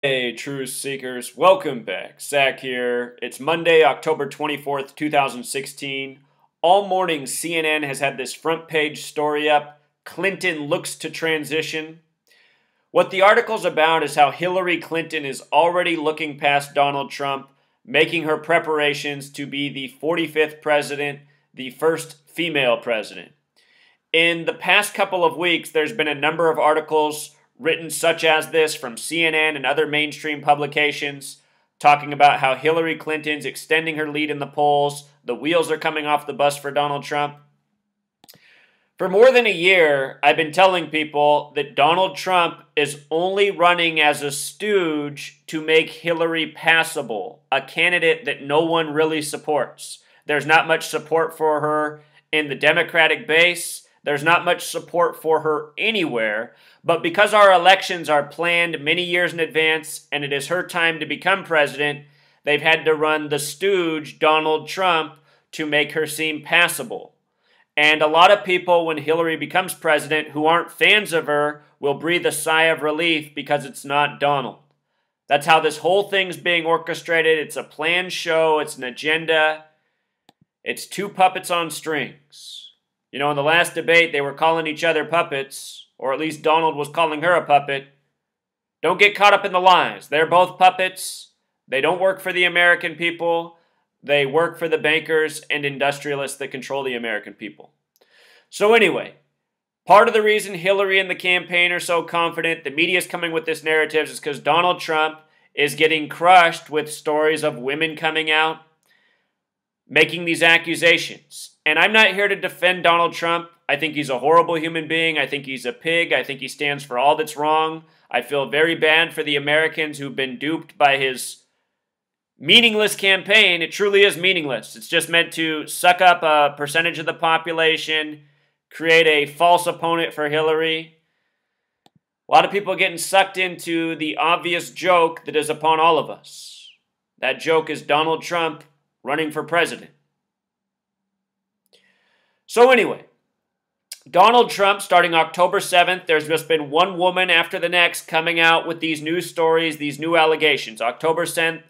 Hey, truth seekers, welcome back. Zach here. It's Monday, October 24th, 2016. All morning, CNN has had this front page story up. Clinton looks to transition. What the article's about is how Hillary Clinton is already looking past Donald Trump, making her preparations to be the 45th president, the first female president. In the past couple of weeks, there's been a number of articles written such as this from CNN and other mainstream publications talking about how Hillary Clinton's extending her lead in the polls. The wheels are coming off the bus for Donald Trump. For more than a year, I've been telling people that Donald Trump is only running as a stooge to make Hillary passable, a candidate that no one really supports. There's not much support for her in the Democratic base. There's not much support for her anywhere, but because our elections are planned many years in advance and it is her time to become president, they've had to run the stooge, Donald Trump, to make her seem passable. And a lot of people, when Hillary becomes president, who aren't fans of her, will breathe a sigh of relief because it's not Donald. That's how this whole thing's being orchestrated. It's a planned show. It's an agenda. It's two puppets on strings. You know, in the last debate, they were calling each other puppets, or at least Donald was calling her a puppet. Don't get caught up in the lies. They're both puppets. They don't work for the American people. They work for the bankers and industrialists that control the American people. So anyway, part of the reason Hillary and the campaign are so confident, the media's coming with this narrative, is because Donald Trump is getting crushed with stories of women coming out, making these accusations. And I'm not here to defend Donald Trump. I think he's a horrible human being. I think he's a pig. I think he stands for all that's wrong. I feel very bad for the Americans who've been duped by his meaningless campaign. It truly is meaningless. It's just meant to suck up a percentage of the population, create a false opponent for Hillary. A lot of people getting sucked into the obvious joke that is upon all of us. That joke is Donald Trump running for president. So anyway, Donald Trump, starting October 7th, there's just been one woman after the next coming out with these news stories, these new allegations. October 7th,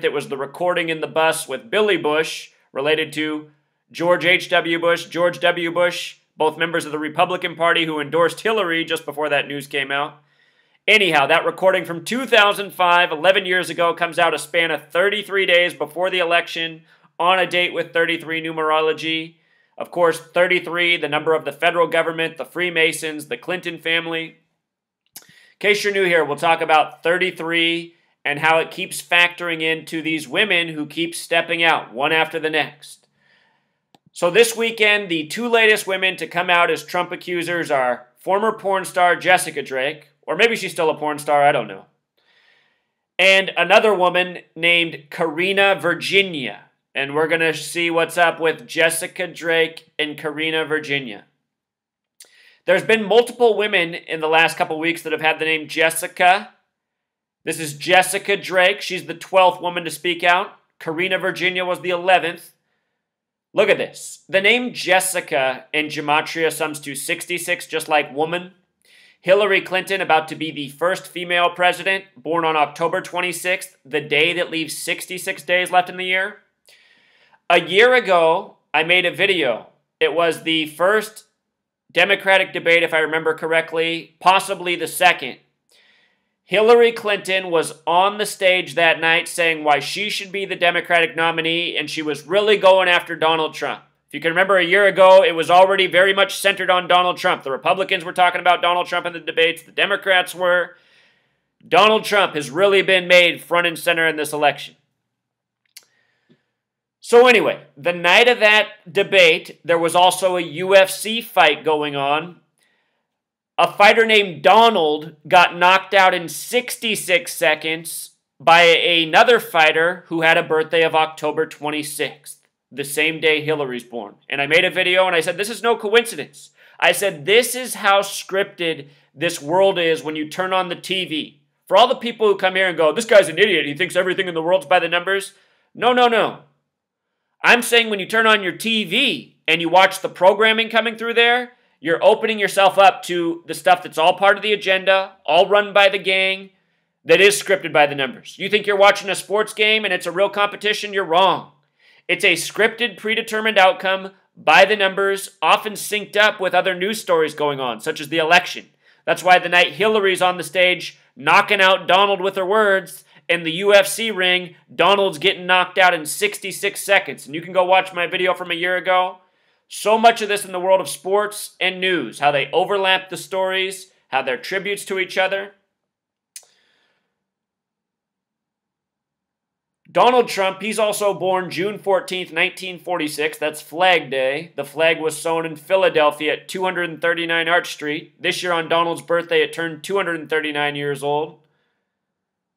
it was the recording in the bus with Billy Bush, related to George H.W. Bush, George W. Bush, both members of the Republican Party who endorsed Hillary just before that news came out. Anyhow, that recording from 2005, 11 years ago, comes out a span of 33 days before the election, on a date with 33 numerology. Of course, 33, the number of the federal government, the Freemasons, the Clinton family. In case you're new here, we'll talk about 33 and how it keeps factoring into these women who keep stepping out, one after the next. So this weekend, the two latest women to come out as Trump accusers are former porn star Jessica Drake, or maybe she's still a porn star, I don't know, and another woman named Karena Virginia. And we're going to see what's up with Jessica Drake and Karena Virginia. There's been multiple women in the last couple weeks that have had the name Jessica. This is Jessica Drake. She's the 12th woman to speak out. Karena Virginia was the 11th. Look at this. The name Jessica in gematria sums to 66, just like woman. Hillary Clinton, about to be the first female president, born on October 26th, the day that leaves 66 days left in the year. A year ago, I made a video. It was the first Democratic debate, if I remember correctly, possibly the second. Hillary Clinton was on the stage that night saying why she should be the Democratic nominee, and she was really going after Donald Trump. If you can remember, a year ago, it was already very much centered on Donald Trump. The Republicans were talking about Donald Trump in the debates. The Democrats were. Donald Trump has really been made front and center in this election. So anyway, the night of that debate, there was also a UFC fight going on. A fighter named Donald got knocked out in 66 seconds by another fighter who had a birthday of October 26th, the same day Hillary's born. And I made a video and I said, this is no coincidence. I said, this is how scripted this world is when you turn on the TV. For all the people who come here and go, this guy's an idiot, he thinks everything in the world's by the numbers. No, no, no. I'm saying when you turn on your TV and you watch the programming coming through there, you're opening yourself up to the stuff that's all part of the agenda, all run by the gang. that is scripted by the numbers. You think you're watching a sports game and it's a real competition? You're wrong. It's a scripted, predetermined outcome by the numbers, often synced up with other news stories going on, such as the election. That's why the night Hillary's on the stage knocking out Donald with her words, in the UFC ring, Donald's getting knocked out in 66 seconds. And you can go watch my video from a year ago. So much of this in the world of sports and news, how they overlap the stories, how they're tributes to each other. Donald Trump, he's also born June 14th, 1946. That's Flag Day. The flag was sewn in Philadelphia at 239 Arch Street. This year on Donald's birthday, it turned 239 years old.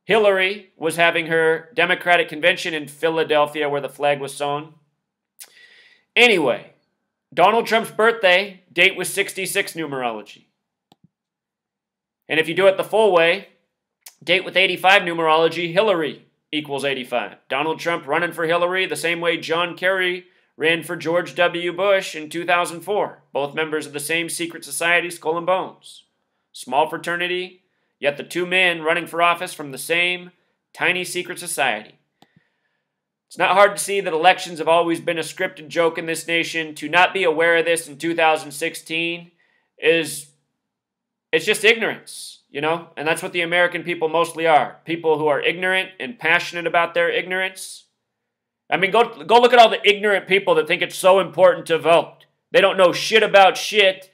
Hillary was having her Democratic convention in Philadelphia where the flag was sewn. Anyway, Donald Trump's birthday date was 66 numerology. And if you do it the full way, date with 85 numerology, Hillary equals 85. Donald Trump running for Hillary the same way John Kerry ran for George W. Bush in 2004. Both members of the same secret society, Skull and Bones. Small fraternity, yet the two men running for office from the same tiny secret society. It's not hard to see that elections have always been a scripted joke in this nation. To not be aware of this in 2016 it's just ignorance, you know? And that's what the American people mostly are. People who are ignorant and passionate about their ignorance. I mean, go look at all the ignorant people that think it's so important to vote. They don't know shit about shit,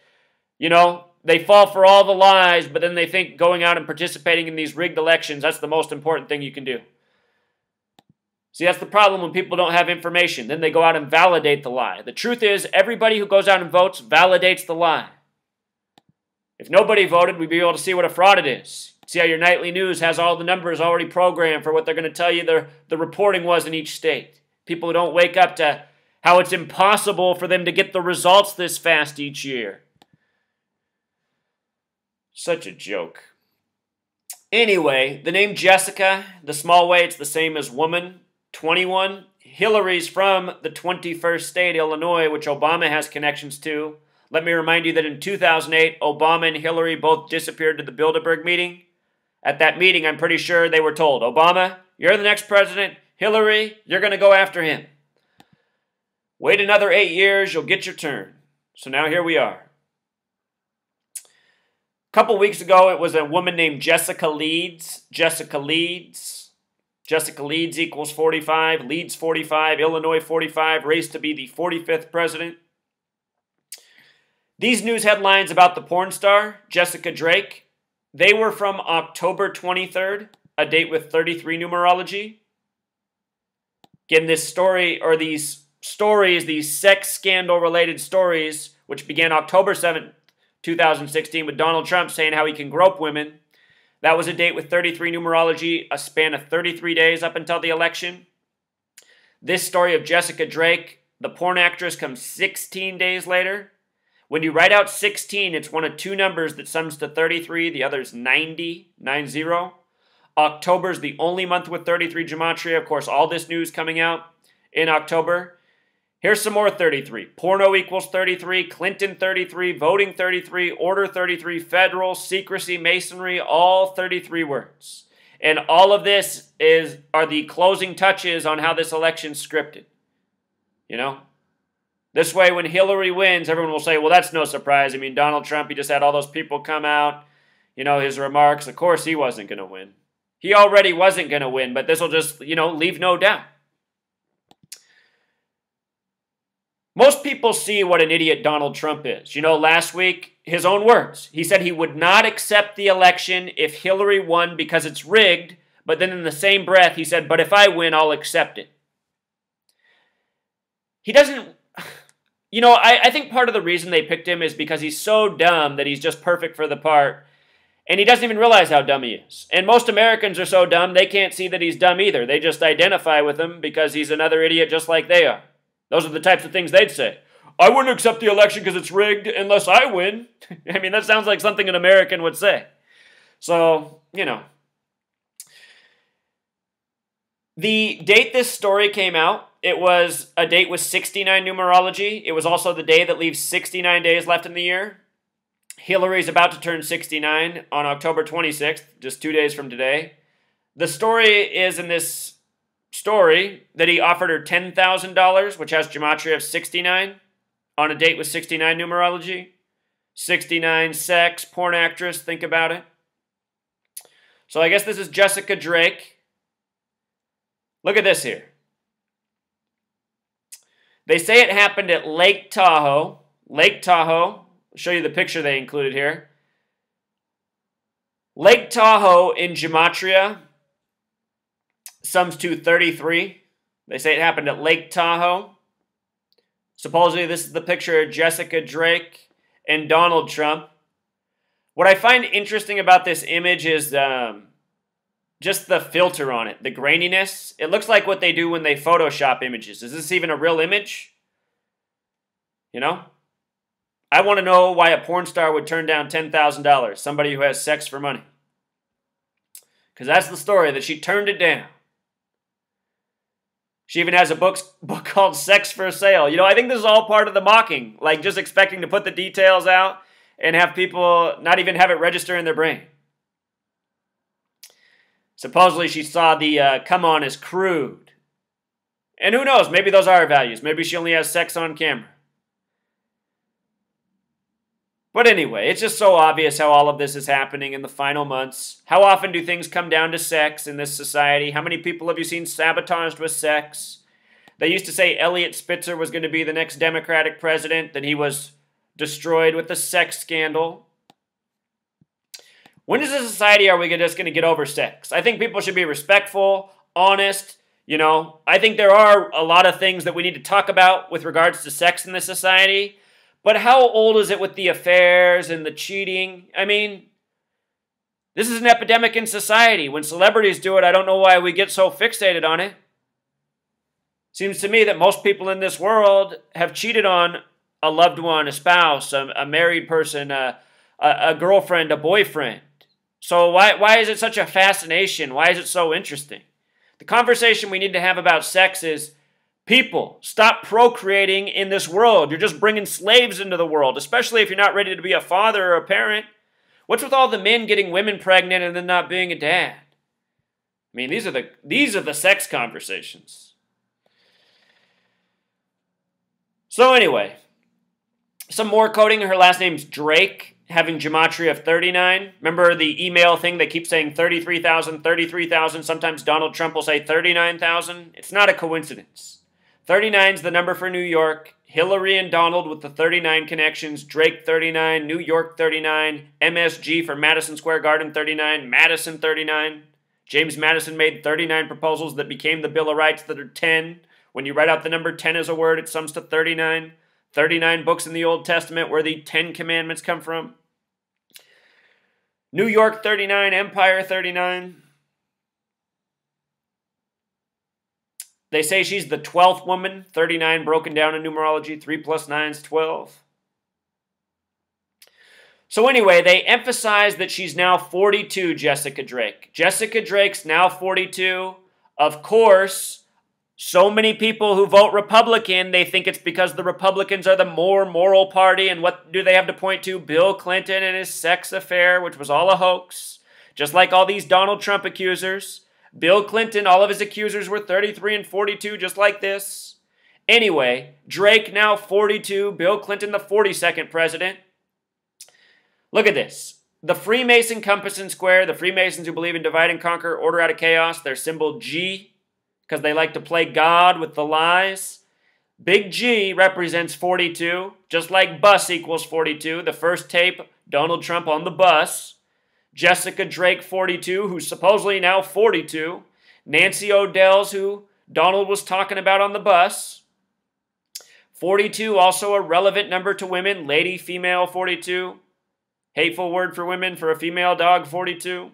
you know? They fall for all the lies, but then they think going out and participating in these rigged elections, that's the most important thing you can do. See, that's the problem when people don't have information. Then they go out and validate the lie. The truth is, everybody who goes out and votes validates the lie. If nobody voted, we'd be able to see what a fraud it is. See how your nightly news has all the numbers already programmed for what they're going to tell you the reporting was in each state. People who don't wake up to how it's impossible for them to get the results this fast each year. Such a joke. Anyway, the name Jessica, the small way, it's the same as woman. 21. Hillary's from the 21st state, Illinois, which Obama has connections to. Let me remind you that in 2008, Obama and Hillary both disappeared to the Bilderberg meeting. At that meeting, I'm pretty sure they were told, Obama, you're the next president. Hillary, you're going to go after him. Wait another 8 years, you'll get your turn. So now here we are. A couple weeks ago, it was a woman named Jessica Leeds. Jessica Leeds equals 45. Leeds 45. Illinois 45. Race to be the 45th president. These news headlines about the porn star, Jessica Drake, they were from October 23rd, a date with 33 numerology. Again, this story, or these stories, these sex scandal-related stories, which began October 7th, 2016 with Donald Trump saying how he can grope women. That was a date with 33 numerology, a span of 33 days up until the election. This story of Jessica Drake, the porn actress, comes 16 days later. When you write out 16, it's one of two numbers that sums to 33. The other is 90. October is the only month with 33 gematria. Of course, all this news coming out in October. Here's some more 33. Porno equals 33, Clinton 33, voting 33, order 33, federal, secrecy, masonry, all 33 words. And all of this are the closing touches on how this election's scripted. You know? This way, when Hillary wins, everyone will say, well, that's no surprise. I mean, Donald Trump, he just had all those people come out, you know, his remarks. Of course, he wasn't going to win. He already wasn't going to win, but this will just, you know, leave no doubt. Most people see what an idiot Donald Trump is. You know, last week, his own words. He said he would not accept the election if Hillary won because it's rigged, but then in the same breath, he said, but if I win, I'll accept it. He doesn't... You know, I think part of the reason they picked him is because he's so dumb that he's just perfect for the part, and he doesn't even realize how dumb he is. And most Americans are so dumb, they can't see that he's dumb either. They just identify with him because he's another idiot just like they are. Those are the types of things they'd say. I wouldn't accept the election because it's rigged unless I win. I mean, that sounds like something an American would say. So, you know. The date this story came out, it was a date with 69 numerology. It was also the day that leaves 69 days left in the year. Hillary's about to turn 69 on October 26th, just 2 days from today. The story is in this story that he offered her $10,000, which has gematria of 69, on a date with 69 numerology. 69 sex, porn actress, think about it. So I guess this is Jessica Drake. Look at this here. They say it happened at Lake Tahoe. Lake Tahoe. I'll show you the picture they included here. Lake Tahoe in gematria sums to 33. They say it happened at Lake Tahoe. Supposedly this is the picture of Jessica Drake and Donald Trump. What I find interesting about this image is just the filter on it, the graininess. It looks like what they do when they Photoshop images. Is this even a real image? You know? I want to know why a porn star would turn down $10,000, somebody who has sex for money. Because that's the story, that she turned it down. She even has a book called Sex for Sale. You know, I think this is all part of the mocking. Like just expecting to put the details out and have people not even have it register in their brain. Supposedly she saw the come on as crude. And who knows, maybe those are her values. Maybe she only has sex on camera. But anyway, it's just so obvious how all of this is happening in the final months. How often do things come down to sex in this society? How many people have you seen sabotaged with sex? They used to say Elliot Spitzer was going to be the next Democratic president, then he was destroyed with the sex scandal. When as a society are we just going to get over sex? I think people should be respectful, honest. You know, I think there are a lot of things that we need to talk about with regards to sex in this society. But how old is it with the affairs and the cheating? I mean, this is an epidemic in society. When celebrities do it, I don't know why we get so fixated on it. Seems to me that most people in this world have cheated on a loved one, a spouse, a married person, a girlfriend, a boyfriend. So why is it such a fascination? Why is it so interesting? The conversation we need to have about sex is, people, stop procreating in this world. You're just bringing slaves into the world, especially if you're not ready to be a father or a parent. What's with all the men getting women pregnant and then not being a dad? I mean, these are the sex conversations. So anyway, some more coding. Her last name's Drake, having gematria of 39. Remember the email thing? They keep saying 33,000, 33,000. Sometimes Donald Trump will say 39,000. It's not a coincidence. 39 is the number for New York. Hillary and Donald with the 39 connections. Drake 39, New York 39, MSG for Madison Square Garden 39, Madison 39. James Madison made 39 proposals that became the Bill of Rights that are 10. When you write out the number 10 as a word, it sums to 39. 39 books in the Old Testament where the 10 commandments come from. New York 39, Empire 39. They say she's the 12th woman, 39 broken down in numerology, 3 plus 9 is 12. So anyway, they emphasize that she's now 42, Jessica Drake. Jessica Drake's now 42. Of course, so many people who vote Republican, they think it's because the Republicans are the more moral party, and what do they have to point to? Bill Clinton and his sex affair, which was all a hoax. Just like all these Donald Trump accusers. Bill Clinton, all of his accusers were 33 and 42, just like this. Anyway, Drake now 42, Bill Clinton the 42nd president. Look at this. The Freemason compass and square, the Freemasons who believe in divide and conquer, order out of chaos, their symbol G, because they like to play God with the lies. Big G represents 42, just like bus equals 42. The first tape, Donald Trump on the bus. Jessica Drake, 42, who's supposedly now 42. Nancy O'Dell's, who Donald was talking about on the bus. 42, also a relevant number to women. Lady, female, 42. Hateful word for women for a female dog, 42.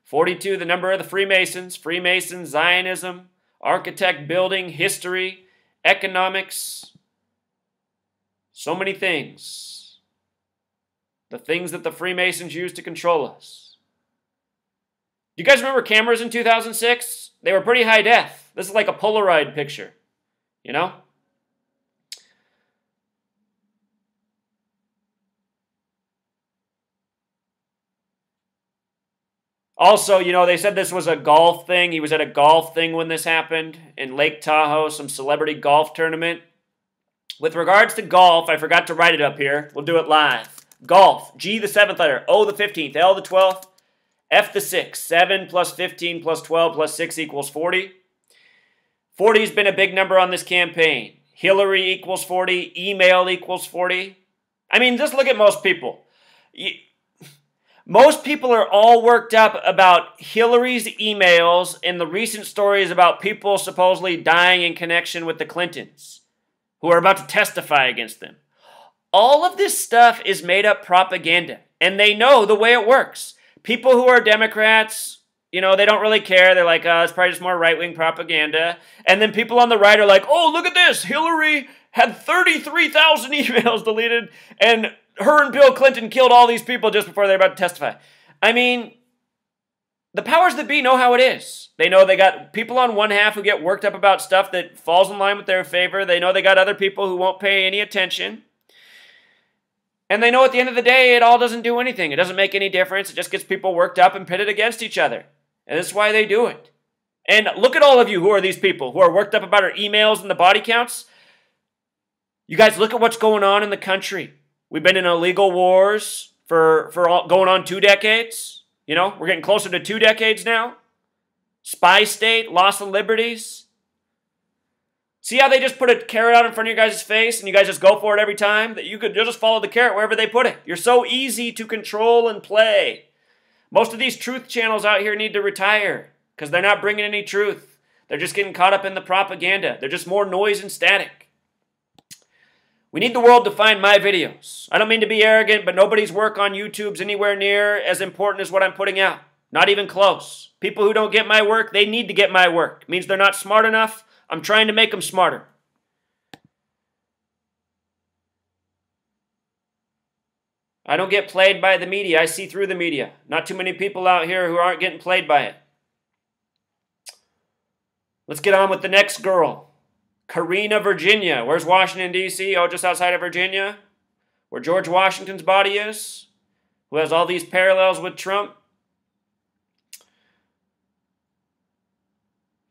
42, the number of the Freemasons. Freemasons, Zionism, architect, building, history, economics. So many things. The things that the Freemasons used to control us. Do you guys remember cameras in 2006? They were pretty high def. This is like a Polaroid picture, you know? Also, you know, they said this was a golf thing. He was at a golf thing when this happened in Lake Tahoe, some celebrity golf tournament. With regards to golf, I forgot to write it up here. We'll do it live. Golf, G the 7th letter, O the 15th, L the 12th, F the 6th. 7 plus 15 plus 12 plus 6 equals 40. 40 has been a big number on this campaign. Hillary equals 40. Email equals 40. I mean, just look at most people. Most people are all worked up about Hillary's emails and the recent stories about people supposedly dying in connection with the Clintons who are about to testify against them. All of this stuff is made up propaganda, and they know the way it works. People who are Democrats, you know, they don't really care. They're like, it's probably just more right-wing propaganda. And then people on the right are like, oh, look at this. Hillary had 33,000 emails deleted, and her and Bill Clinton killed all these people just before they're about to testify. I mean, the powers that be know how it is. They know they got people on one half who get worked up about stuff that falls in line with their favor. They know they got other people who won't pay any attention. And they know at the end of the day, it all doesn't do anything. It doesn't make any difference. It just gets people worked up and pitted against each other. And that's why they do it. And look at all of you who are these people who are worked up about our emails and the body counts. You guys look at what's going on in the country. We've been in illegal wars for going on 2 decades. You know, we're getting closer to 2 decades now. Spy state, loss of liberties. See how they just put a carrot out in front of your guys' face and you guys just go for it every time? That you'll just follow the carrot wherever they put it. You're so easy to control and play. Most of these truth channels out here need to retire because they're not bringing any truth. They're just getting caught up in the propaganda. They're just more noise and static. We need the world to find my videos. I don't mean to be arrogant, but nobody's work on YouTube's anywhere near as important as what I'm putting out. Not even close. People who don't get my work, they need to get my work. It means they're not smart enough. I'm trying to make them smarter. I don't get played by the media. I see through the media. Not too many people out here who aren't getting played by it. Let's get on with the next girl. Karena Virginia. Where's Washington, D.C.? Oh, just outside of Virginia. Where George Washington's body is. Who has all these parallels with Trump. If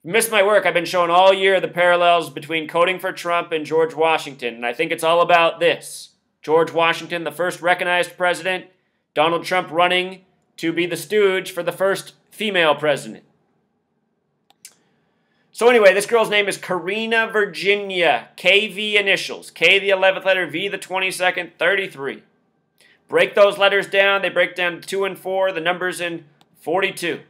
you missed my work, I've been showing all year the parallels between coding for Trump and George Washington. And I think it's all about this. George Washington, the first recognized president. Donald Trump running to be the stooge for the first female president. So anyway, this girl's name is Karena Virginia. KV initials. K the 11th letter, V the 22nd, 33. Break those letters down. They break down 2 and 4. The number's in 42.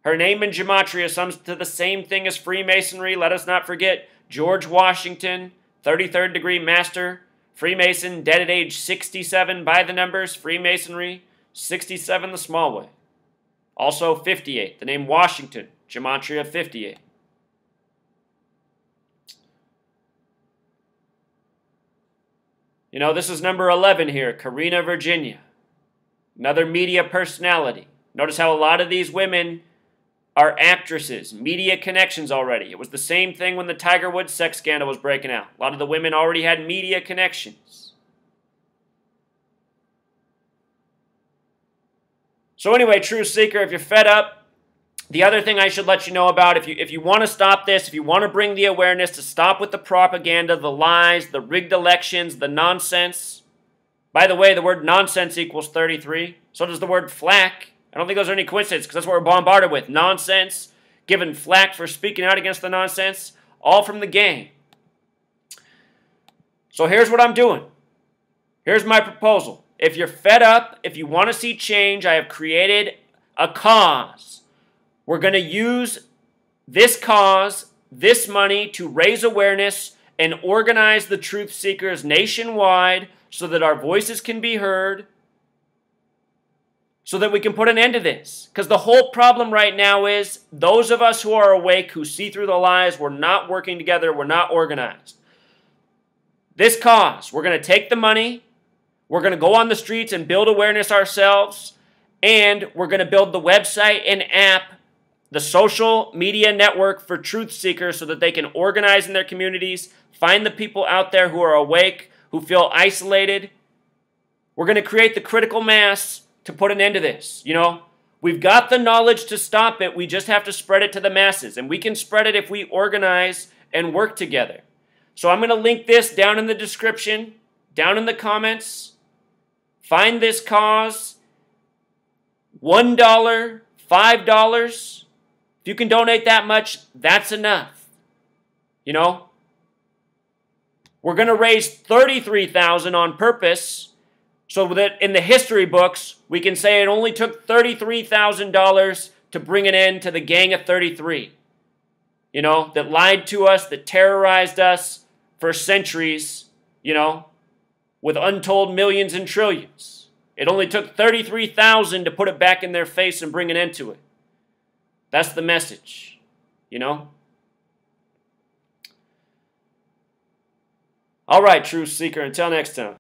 Her name in gematria sums to the same thing as Freemasonry. Let us not forget George Washington, 33rd degree master. Freemason, dead at age 67 by the numbers. Freemasonry, 67 the small way. Also 58. The name Washington, gematria 58. You know, this is number 11 here, Karena Virginia. Another media personality. Notice how a lot of these women are actresses, media connections already. It was the same thing when the Tiger Woods sex scandal was breaking out. A lot of the women already had media connections. So anyway, Truth Seeker, if you're fed up, the other thing I should let you know about, if you want to stop this, if you want to bring the awareness to stop with the propaganda, the lies, the rigged elections, the nonsense. By the way, the word nonsense equals 33. So does the word flack. I don't think those are any coincidence because that's what we're bombarded with. Nonsense, given flack for speaking out against the nonsense, all from the game. So here's what I'm doing. Here's my proposal. If you're fed up, if you want to see change, I have created a cause. We're going to use this cause, this money, to raise awareness and organize the truth seekers nationwide so that our voices can be heard, so that we can put an end to this. Because the whole problem right now is those of us who are awake, who see through the lies, we're not working together, we're not organized. This cause, we're going to take the money, we're going to go on the streets and build awareness ourselves, and we're going to build the website and app, the social media network for truth seekers so that they can organize in their communities, find the people out there who are awake, who feel isolated. We're going to create the critical mass to put an end to this. You know, We've got the knowledge to stop it. We just have to spread it to the masses. And we can spread it if we organize and work together. So I'm going to link this down in the description, down in the comments. Find this cause. $1, $5. If you can donate that much, that's enough. You know? We're going to raise $33,000 on purpose so that in the history books, we can say it only took $33,000 to bring an end to the Gang of 33. You know, that lied to us, that terrorized us for centuries, you know, with untold millions and trillions. It only took $33,000 to put it back in their face and bring an end to it. That's the message, you know? All right, Truth Seeker, until next time.